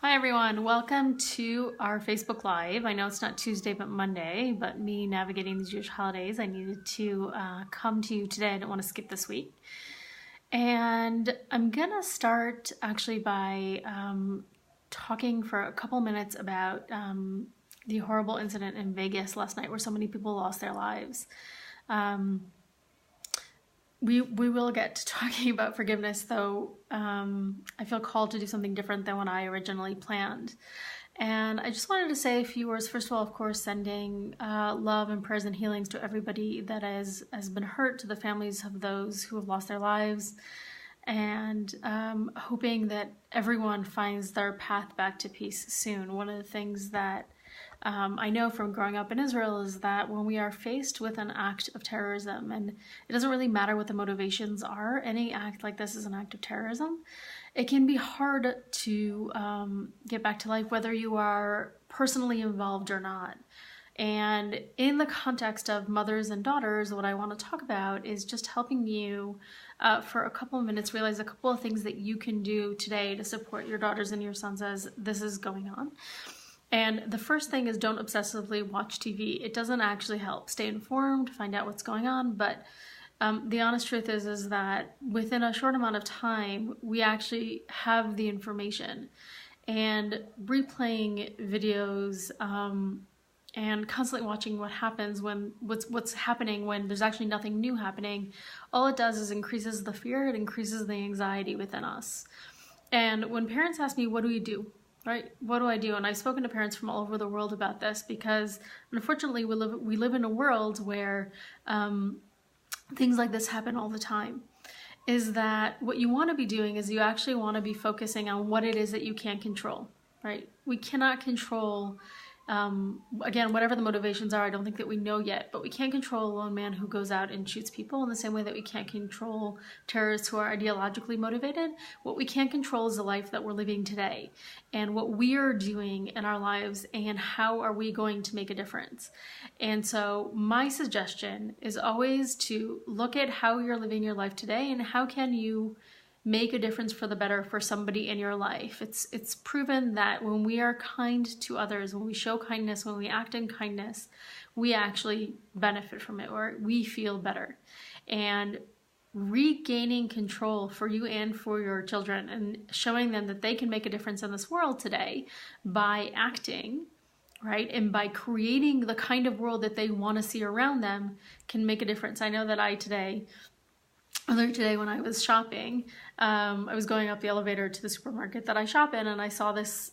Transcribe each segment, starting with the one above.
Hi everyone, welcome to our Facebook Live. I know it's not Tuesday but Monday, but me navigating these Jewish holidays, I needed to come to you today. I didn't want to skip this week. And I'm gonna start actually by talking for a couple minutes about the horrible incident in Vegas last night where so many people lost their lives. We will get to talking about forgiveness, though I feel called to do something different than what I originally planned. And I just wanted to say a few words. First of all, of course, sending love and prayers and healings to everybody that has been hurt, to the families of those who have lost their lives, and hoping that everyone finds their path back to peace soon. One of the things that I know from growing up in Israel is that when we are faced with an act of terrorism, and it doesn't really matter what the motivations are, any act like this is an act of terrorism, it can be hard to get back to life, whether you are personally involved or not. And in the context of mothers and daughters, what I want to talk about is just helping you for a couple of minutes realize a couple of things that you can do today to support your daughters and your sons as this is going on. And the first thing is, don't obsessively watch TV. It doesn't actually help. Stay informed, find out what's going on, but the honest truth is that within a short amount of time, we actually have the information. And replaying videos and constantly watching what happens when what's happening when there's actually nothing new happening, all it does is increases the fear, it increases the anxiety within us. And when parents ask me, what do we do? Right? What do I do? And I've spoken to parents from all over the world about this because, unfortunately, we live in a world where things like this happen all the time. Is that what you want to be doing? Is you actually want to be focusing on what it is that you can control, right? We cannot control. Again, whatever the motivations are, I don't think that we know yet, but we can't control a lone man who goes out and shoots people in the same way that we can't control terrorists who are ideologically motivated. What we can control is the life that we're living today and what we are doing in our lives and how are we going to make a difference. And so my suggestion is always to look at how you're living your life today and how can you make a difference for the better for somebody in your life. It's proven that when we are kind to others, when we show kindness, when we act in kindness, we actually benefit from it, or we feel better. And regaining control for you and for your children and showing them that they can make a difference in this world today by acting, right, and by creating the kind of world that they want to see around them can make a difference. I know that earlier today when I was shopping, I was going up the elevator to the supermarket that I shop in, and I saw this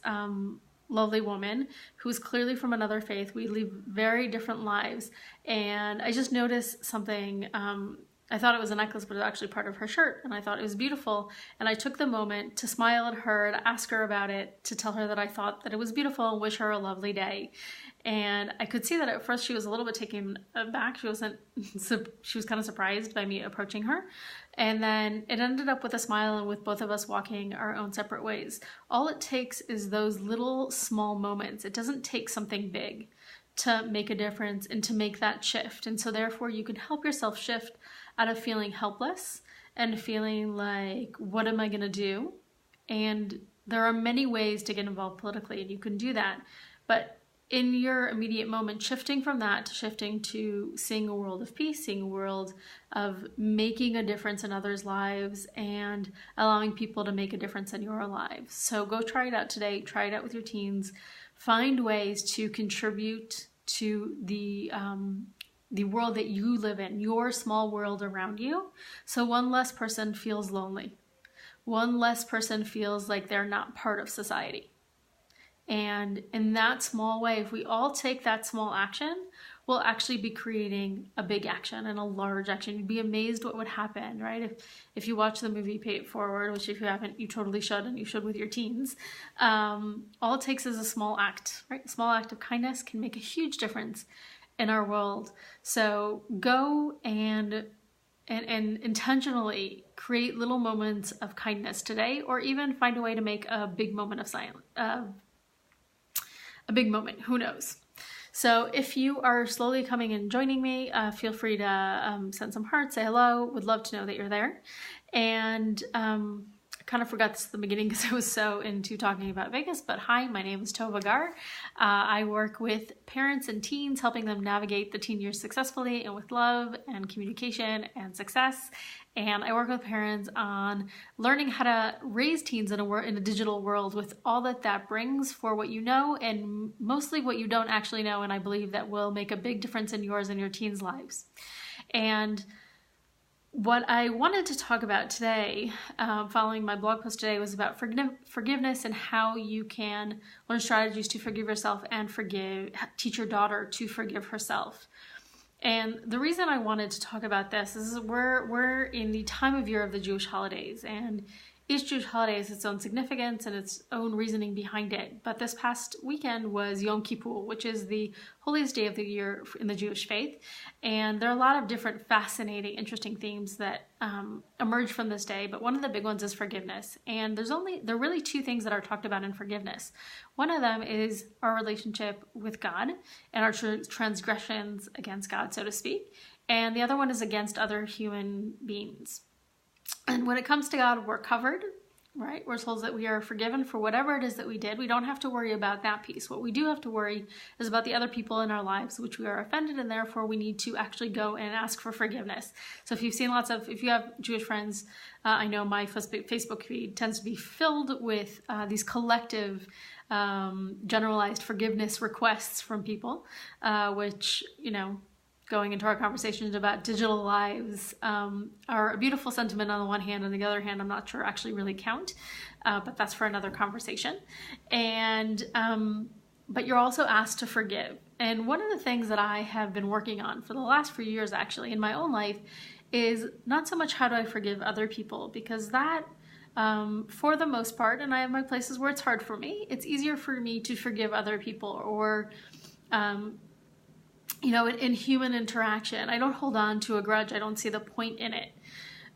lovely woman who was clearly from another faith. We live very different lives, and I just noticed something. I thought it was a necklace, but it was actually part of her shirt, and I thought it was beautiful. And I took the moment to smile at her, to ask her about it, to tell her that I thought that it was beautiful and wish her a lovely day. And I could see that at first she was a little bit taken aback. She was kind of surprised by me approaching her. And then it ended up with a smile and with both of us walking our own separate ways. All it takes is those little small moments. It doesn't take something big to make a difference and to make that shift. And so therefore you can help yourself shift out of feeling helpless and feeling like, what am I going to do? And there are many ways to get involved politically, and you can do that. But in your immediate moment, shifting from that to shifting to seeing a world of peace, seeing a world of making a difference in others' lives and allowing people to make a difference in your lives. So go try it out today. Try it out with your teens. Find ways to contribute to the world that you live in, your small world around you. So one less person feels lonely. One less person feels like they're not part of society. And in that small way, if we all take that small action, we'll actually be creating a big action and a large action. You'd be amazed what would happen, right? If you watch the movie Pay It Forward, which if you haven't, you totally should, and you should with your teens. All it takes is a small act, right? A small act of kindness can make a huge difference in our world. So go and intentionally create little moments of kindness today, or even find a way to make a big moment of silence. A big moment, who knows? So if you are slowly coming and joining me, feel free to send some hearts, say hello. Would love to know that you're there. And kind of forgot this at the beginning because I was so into talking about Vegas, but hi, my name is Tova Gar. I work with parents and teens, helping them navigate the teen years successfully and with love and communication and success. And I work with parents on learning how to raise teens in a digital world with all that brings for what you know and mostly what you don't actually know. And I believe that will make a big difference in yours and your teens' lives. And what I wanted to talk about today, following my blog post today, was about forgiveness and how you can learn strategies to forgive yourself and teach your daughter to forgive herself. And the reason I wanted to talk about this is we're in the time of year of the Jewish holidays, and each Jewish holiday has its own significance and its own reasoning behind it. But this past weekend was Yom Kippur, which is the holiest day of the year in the Jewish faith. And there are a lot of different fascinating, interesting themes that emerge from this day. But one of the big ones is forgiveness. And there are really two things that are talked about in forgiveness. One of them is our relationship with God and our transgressions against God, so to speak. And the other one is against other human beings. And when it comes to God, we're covered, right? We're told that we are forgiven for whatever it is that we did. We don't have to worry about that piece. What we do have to worry is about the other people in our lives, which we are offended, and therefore we need to actually go and ask for forgiveness. So if you have Jewish friends, I know my Facebook feed tends to be filled with these collective generalized forgiveness requests from people, which, going into our conversations about digital lives are a beautiful sentiment on the one hand. On the other hand, I'm not sure actually really count, but that's for another conversation. And but you're also asked to forgive. And one of the things that I have been working on for the last few years actually in my own life is not so much how do I forgive other people, because that for the most part, and I have my places where it's hard for me, it's easier for me to forgive other people or in human interaction. I don't hold on to a grudge. I don't see the point in it.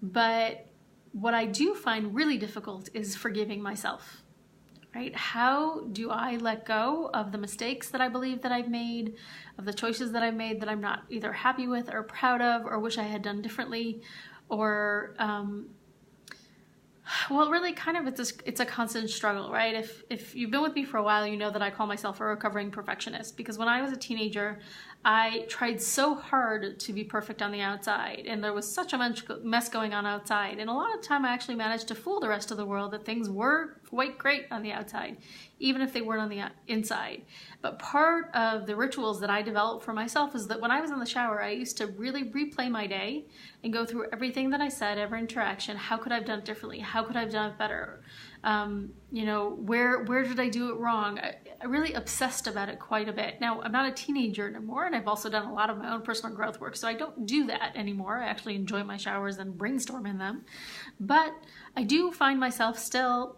But what I do find really difficult is forgiving myself, right? How do I let go of the mistakes that I believe that I've made, of the choices that I've made that I'm not either happy with or proud of or wish I had done differently, or really kind of it's a constant struggle, right? If you've been with me for a while, you know that I call myself a recovering perfectionist, because when I was a teenager, I tried so hard to be perfect on the outside, and there was such a mess going on outside, and a lot of the time I actually managed to fool the rest of the world that things were quite great on the outside, even if they weren't on the inside. But part of the rituals that I developed for myself is that when I was in the shower, I used to really replay my day and go through everything that I said, every interaction. How could I have done it differently? How could I have done it better? Where did I do it wrong? I really obsessed about it quite a bit. Now, I'm not a teenager anymore, and I've also done a lot of my own personal growth work, so I don't do that anymore. I actually enjoy my showers and brainstorm in them. But I do find myself still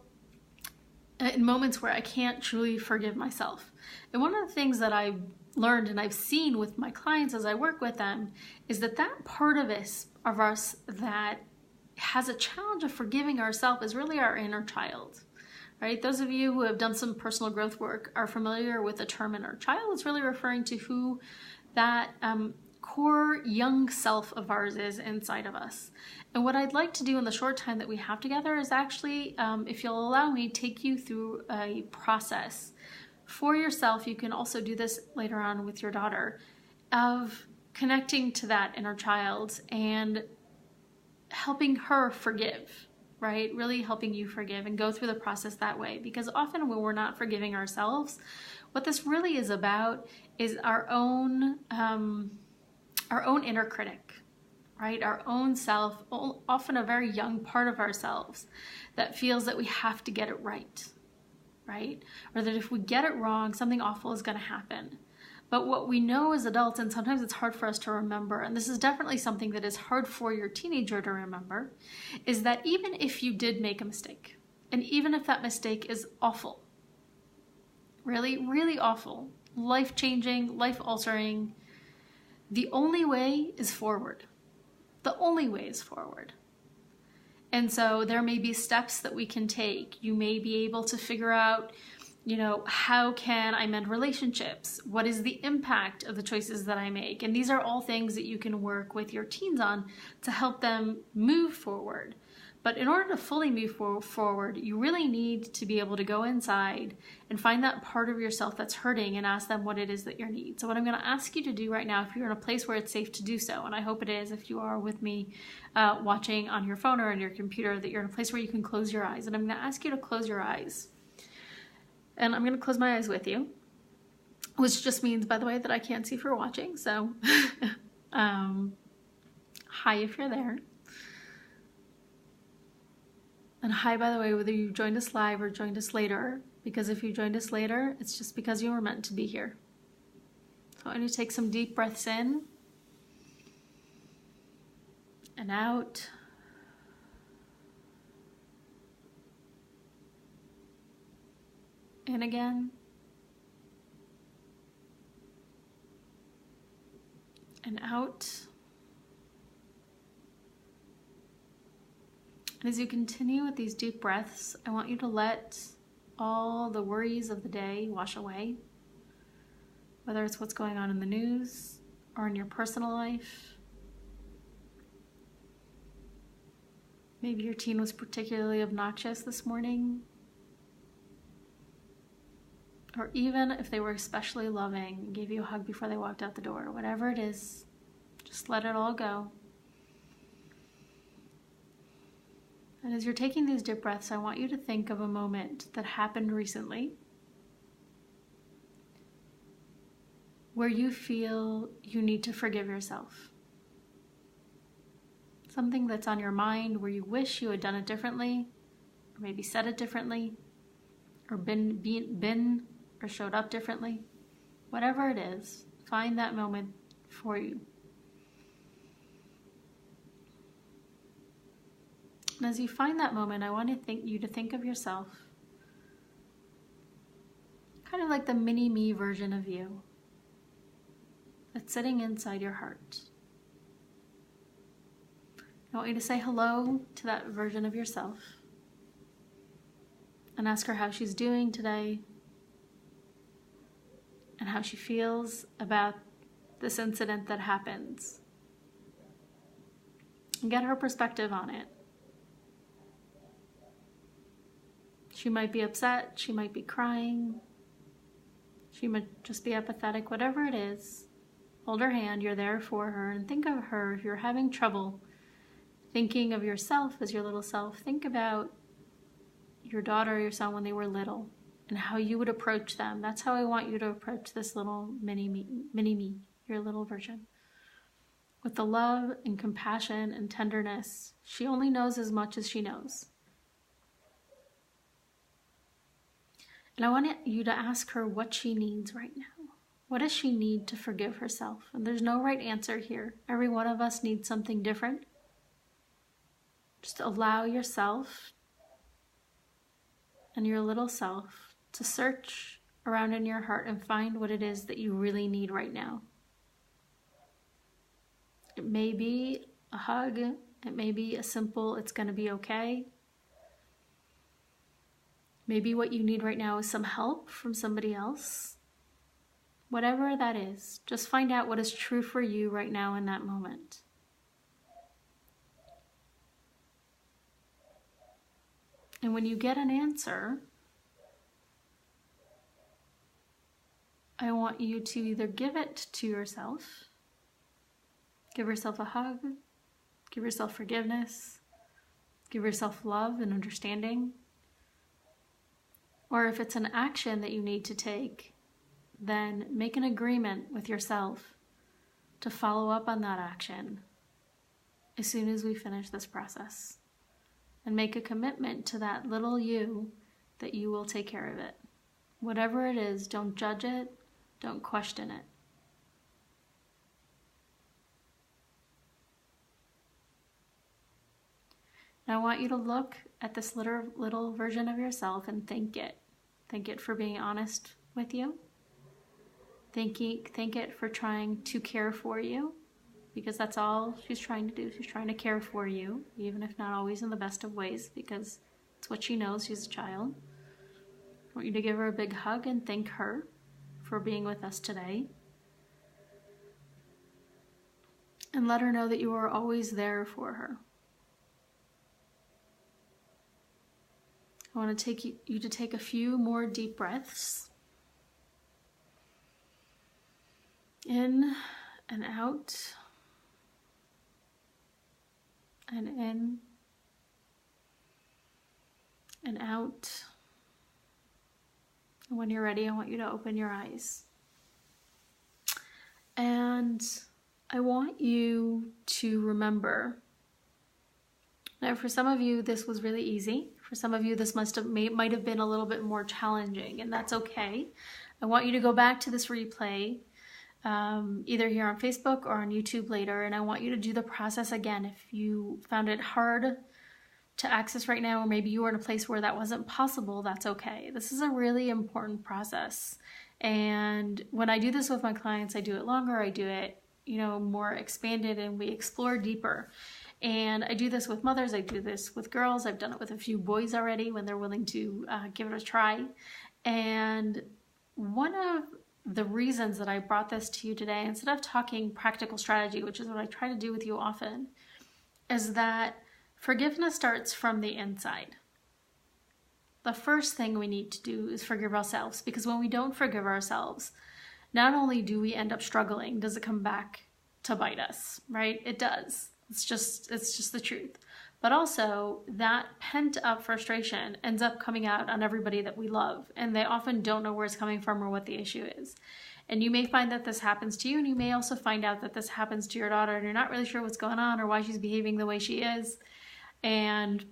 in moments where I can't truly forgive myself. And one of the things that I've learned and I've seen with my clients as I work with them is that part of us that has a challenge of forgiving ourselves is really our inner child, right? Those of you who have done some personal growth work are familiar with the term inner child. It's really referring to who that core young self of ours is inside of us. And what I'd like to do in the short time that we have together is actually, if you'll allow me, take you through a process for yourself. You can also do this later on with your daughter, of connecting to that inner child and helping her forgive, right? Really helping you forgive and go through the process that way. Because often when we're not forgiving ourselves, what this really is about is our own inner critic, right? Our own self, often a very young part of ourselves that feels that we have to get it right? Or that if we get it wrong, something awful is going to happen. But what we know as adults, and sometimes it's hard for us to remember, and this is definitely something that is hard for your teenager to remember, is that even if you did make a mistake, and even if that mistake is awful, really, really awful, life-changing, life-altering, the only way is forward. The only way is forward. And so there may be steps that we can take. You may be able to figure out, how can I mend relationships? What is the impact of the choices that I make? And these are all things that you can work with your teens on to help them move forward. But in order to fully move forward, you really need to be able to go inside and find that part of yourself that's hurting and ask them what it is that you need. So what I'm going to ask you to do right now, if you're in a place where it's safe to do so, and I hope it is if you are with me watching on your phone or on your computer, that you're in a place where you can close your eyes. And I'm going to ask you to close your eyes. And I'm going to close my eyes with you, which just means, by the way, that I can't see if you're watching. So hi if you're there. And hi, by the way, whether you joined us live or joined us later, because if you joined us later, it's just because you were meant to be here. So I want you to take some deep breaths in and out. In again. And out. And as you continue with these deep breaths, I want you to let all the worries of the day wash away, whether it's what's going on in the news or in your personal life. Maybe your teen was particularly obnoxious this morning, or even if they were especially loving and gave you a hug before they walked out the door. Whatever it is, just let it all go. And as you're taking these deep breaths, I want you to think of a moment that happened recently where you feel you need to forgive yourself. Something that's on your mind where you wish you had done it differently, or maybe said it differently, or been or showed up differently. Whatever it is, find that moment for you. And as you find that moment, I want you to think of yourself kind of like the mini-me version of you that's sitting inside your heart. I want you to say hello to that version of yourself and ask her how she's doing today and how she feels about this incident that happens. And get her perspective on it. She might be upset, she might be crying, she might just be apathetic, whatever it is. Hold her hand, you're there for her, and think of her. If you're having trouble thinking of yourself as your little self, think about your daughter or your son when they were little and how you would approach them. That's how I want you to approach this little mini-me, your little version. With the love and compassion and tenderness. She only knows as much as she knows. And I want you to ask her what she needs right now. What does she need to forgive herself? And there's no right answer here. Every one of us needs something different. Just allow yourself and your little self to search around in your heart and find what it is that you really need right now. It may be a hug. It may be a simple, it's going to be okay. Maybe what you need right now is some help from somebody else. Whatever that is, just find out what is true for you right now in that moment. And when you get an answer, I want you to either give it to yourself, give yourself a hug, give yourself forgiveness, give yourself love and understanding. Or if it's an action that you need to take, then make an agreement with yourself to follow up on that action as soon as we finish this process. And make a commitment to that little you that you will take care of it. Whatever it is, don't judge it, don't question it. And I want you to look at this little version of yourself and thank it. Thank it for being honest with you. Thank it for trying to care for you, because that's all she's trying to do. She's trying to care for you, even if not always in the best of ways, because it's what she knows. She's a child. I want you to give her a big hug and thank her for being with us today. And let her know that you are always there for her. I want to take you to take a few more deep breaths. In and out. And in and out. And when you're ready, I want you to open your eyes. And I want you to remember. Now, for some of you, this was really easy. For some of you, this might have been a little bit more challenging, and that's okay. I want you to go back to this replay, either here on Facebook or on YouTube later, and I want you to do the process again. If you found it hard to access right now, or maybe you were in a place where that wasn't possible, that's okay. This is a really important process. And when I do this with my clients, I do it longer, I do it, more expanded, and we explore deeper. And I do this with mothers, I do this with girls, I've done it with a few boys already when they're willing to give it a try. And one of the reasons that I brought this to you today, instead of talking practical strategy, which is what I try to do with you often, is that forgiveness starts from the inside. The first thing we need to do is forgive ourselves, because when we don't forgive ourselves, not only do we end up struggling, does it come back to bite us, right? It does. It's just the truth. But also, that pent up frustration ends up coming out on everybody that we love, and they often don't know where it's coming from or what the issue is. And you may find that this happens to you, and you may also find out that this happens to your daughter, and you're not really sure what's going on or why she's behaving the way she is. And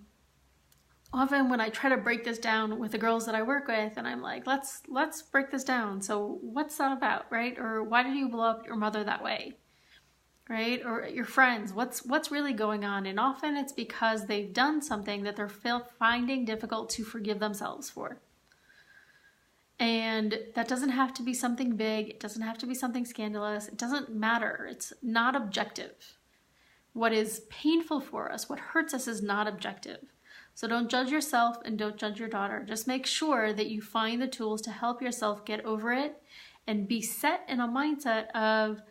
often when I try to break this down with the girls that I work with, and I'm like, let's break this down. So what's that about, right? Or why did you blow up your mother that way? Right? Or your friends, what's really going on? And often it's because they've done something that they're finding difficult to forgive themselves for. And that doesn't have to be something big. It doesn't have to be something scandalous. It doesn't matter. It's not objective. What is painful for us, what hurts us, is not objective. So don't judge yourself and don't judge your daughter. Just make sure that you find the tools to help yourself get over it and be set in a mindset of,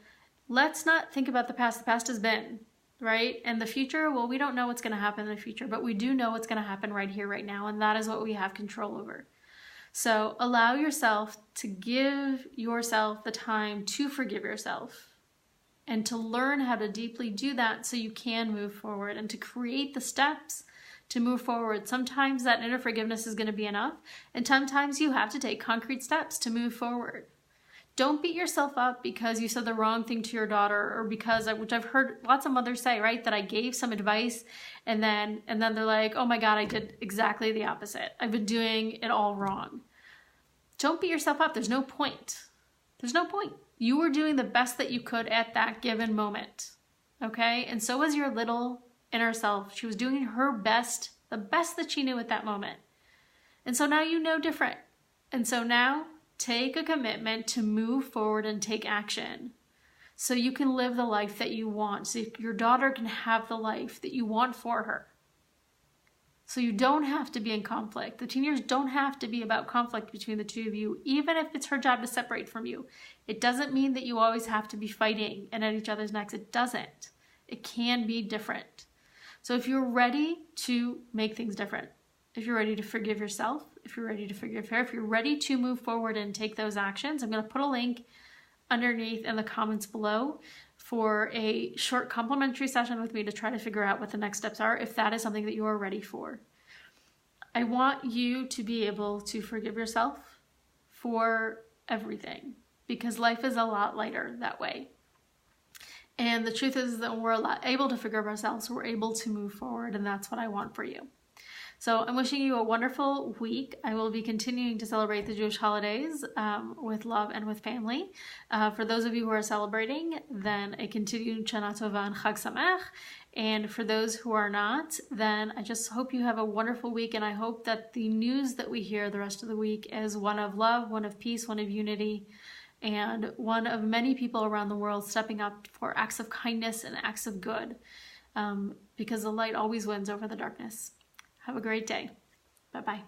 let's not think about the past. The past has been, right? And the future, well, we don't know what's going to happen in the future, but we do know what's going to happen right here, right now. And that is what we have control over. So allow yourself to give yourself the time to forgive yourself and to learn how to deeply do that so you can move forward and to create the steps to move forward. Sometimes that inner forgiveness is going to be enough, and sometimes you have to take concrete steps to move forward. Don't beat yourself up because you said the wrong thing to your daughter, or because, which I've heard lots of mothers say, right, that I gave some advice and then they're like, oh my God, I did exactly the opposite. I've been doing it all wrong. Don't beat yourself up. There's no point. There's no point. You were doing the best that you could at that given moment. Okay? And so was your little inner self. She was doing her best, the best that she knew at that moment. And so now you know different. And so now take a commitment to move forward and take action so you can live the life that you want, so your daughter can have the life that you want for her. So you don't have to be in conflict. The teen years don't have to be about conflict between the two of you, even if it's her job to separate from you. It doesn't mean that you always have to be fighting and at each other's necks. It doesn't. It can be different. So if you're ready to make things different, if you're ready to forgive yourself, if you're ready to forgive her, if you're ready to move forward and take those actions, I'm going to put a link underneath in the comments below for a short complimentary session with me to try to figure out what the next steps are, if that is something that you are ready for. I want you to be able to forgive yourself for everything, because life is a lot lighter that way. And the truth is that when we're able to forgive ourselves, we're able to move forward, and that's what I want for you. So I'm wishing you a wonderful week. I will be continuing to celebrate the Jewish holidays with love and with family. For those of you who are celebrating, then a continued Shana Tova and Chag Sameach. And for those who are not, then I just hope you have a wonderful week, and I hope that the news that we hear the rest of the week is one of love, one of peace, one of unity, and one of many people around the world stepping up for acts of kindness and acts of good, because the light always wins over the darkness. Have a great day. Bye-bye.